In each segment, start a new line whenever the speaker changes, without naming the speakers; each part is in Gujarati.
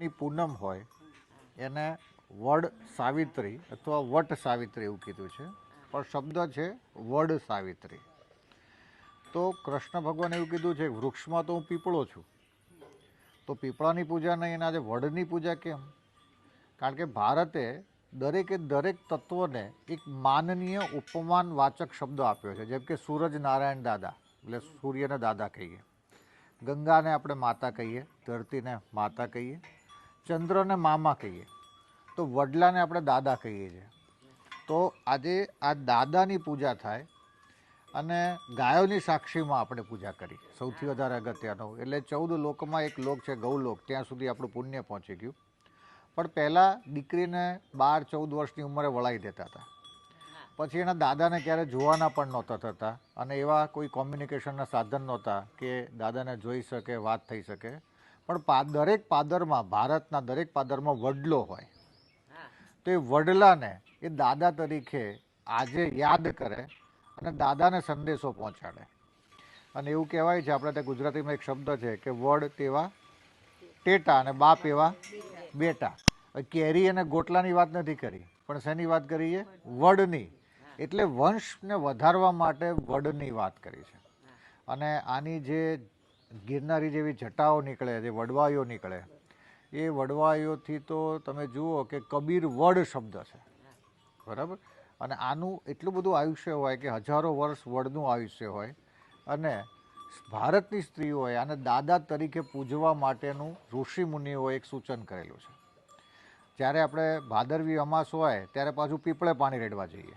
ની પૂનમ હોય એને વડ સાવિત્રી અથવા વટ સાવિત્રી એવું કીધું છે, પણ શબ્દ છે વડ સાવિત્રી. તો કૃષ્ણ ભગવાન એવું કીધું છે વૃક્ષમાં તો હું પીપળો છું, તો પીપળાની પૂજા નહીં અને આજે વડની પૂજા કેમ? કારણ કે ભારતે દરેકે દરેક તત્વને એક માનનીય ઉપમાન વાચક શબ્દ આપ્યો છે. જેમ કે સૂરજ નારાયણ દાદા એટલે સૂર્યને દાદા કહીએ, ગંગાને આપણે માતા કહીએ, ધરતીને માતા કહીએ, ચંદ્રને મામા કહીએ, તો વડલાને આપણે દાદા કહીએ છીએ. તો આજે આ દાદાની પૂજા થાય અને ગાયોની સાક્ષીમાં આપણે પૂજા કરી, સૌથી વધારે અગત્યનું. એટલે 14 લોકમાં એક લોક છે ગૌલોક, ત્યાં સુધી આપણું પુણ્ય પહોંચી ગયું. પણ પહેલાં દીકરીને 12-14 વર્ષની ઉંમરે વળાવી દેતા હતા. પછી એના દાદાને ક્યારે જોવાના પણ નહોતા થતા અને એવા કોઈ કોમ્યુનિકેશનના સાધન નહોતા કે દાદાને જોઈ શકે, વાત થઈ શકે. પણ દરેક પાદરમાં, ભારતના દરેક પાદરમાં વડલો હોય, તો એ વડલાને એ દાદા તરીકે આજે યાદ કરે અને દાદાને સંદેશો પહોંચાડે. અને એવું કહેવાય છે, આપણે ત્યાં ગુજરાતીમાં એક શબ્દ છે કે વડ તેવા ટેટા અને બાપ એવા બેટા. કેરી અને ગોટલાની વાત નથી કરી, પણ શેની વાત કરી છે? વડની. એટલે વંશને વધારવા માટે વડની વાત કરી છે. અને આની જે ગિરનારી જેવી જટાઓ નીકળે, જે વડવાઈઓ નીકળે, એ વડવાઈઓથી તો તમે જુઓ કે કબીર વડ શબ્દ છે, બરાબર. અને આનું એટલું બધું આયુષ્ય હોય કે હજારો વર્ષ વડનું આયુષ્ય હોય. અને ભારતની સ્ત્રીઓએ આને દાદા તરીકે પૂજવા માટેનું ઋષિ મુનિઓએ એક સૂચન કરેલું છે. જ્યારે આપણે ભાદરવી અમાસ હોય ત્યારે પાછું પીપળે પાણી રેડવા જઈએ,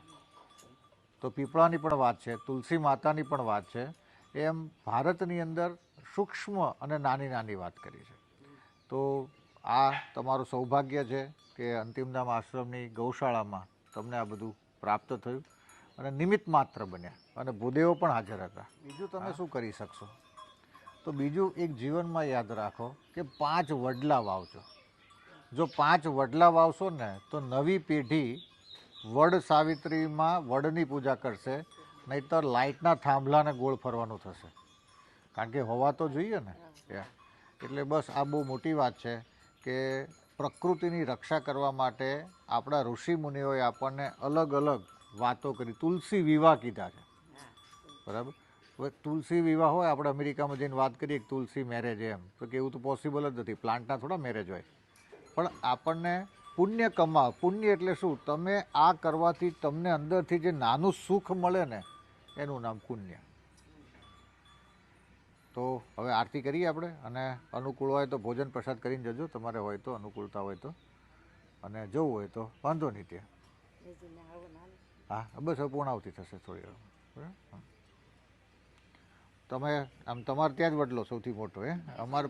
તો પીપળાની પણ વાત છે, તુલસી માતાની પણ વાત છે. એમ ભારતની અંદર સૂક્ષ્મ અને નાની નાની વાત કરી છે. તો આ તમારું સૌભાગ્ય છે કે અંતિમધામ આશ્રમની ગૌશાળામાં તમને આ બધું પ્રાપ્ત થયું અને નિમિત્ત માત્ર બન્યા અને ભૂદેવો પણ હાજર હતા. બીજું તમે શું કરી શકશો? તો બીજું એક જીવનમાં યાદ રાખો કે 5 વડલા વાવજો. જો 5 વડલા વાવશો ને તો નવી પેઢી વડ સાવિત્રીમાં વડની પૂજા કરશે, નહીંતર લાઇટના થાંભલાને ગોળ ફરવાનું થશે. કારણ કે હોવા તો જોઈએ ને. એટલે બસ આ બહુ મોટી વાત છે કે પ્રકૃતિની રક્ષા કરવા માટે આપણા ઋષિ મુનિઓએ આપણને અલગ અલગ વાતો કરી. તુલસી વિવાહ કીધા છે, બરાબર. હવે તુલસી વિવાહ હોય, આપણે અમેરિકામાં જઈને વાત કરીએ કે તુલસી મેરેજ એમ, તો કે એવું તો પોસિબલ જ નથી, પ્લાન્ટના થોડા મેરેજ હોય. પણ આપણને પુણ્ય કમાવ. પુણ્ય એટલે શું? તમે આ કરવાથી તમને અંદરથી જે નાનું સુખ મળે ને, એનું નામ પુણ્ય. તો હવે આરતી કરીએ આપણે, અને અનુકૂળ હોય તો ભોજન પ્રસાદ કરીને જજો, તમારે હોય તો, અનુકૂળતા હોય તો. અને જવું હોય તો વાંધો નહીં ત્યાં. હા, બસ હવે પૂર્ણાવતી થશે થોડી વાર, બરાબર. તમે આમ તમારે ત્યાં જ વડલો સૌથી મોટો, હે? અમારે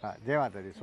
હા, જય માતાજી.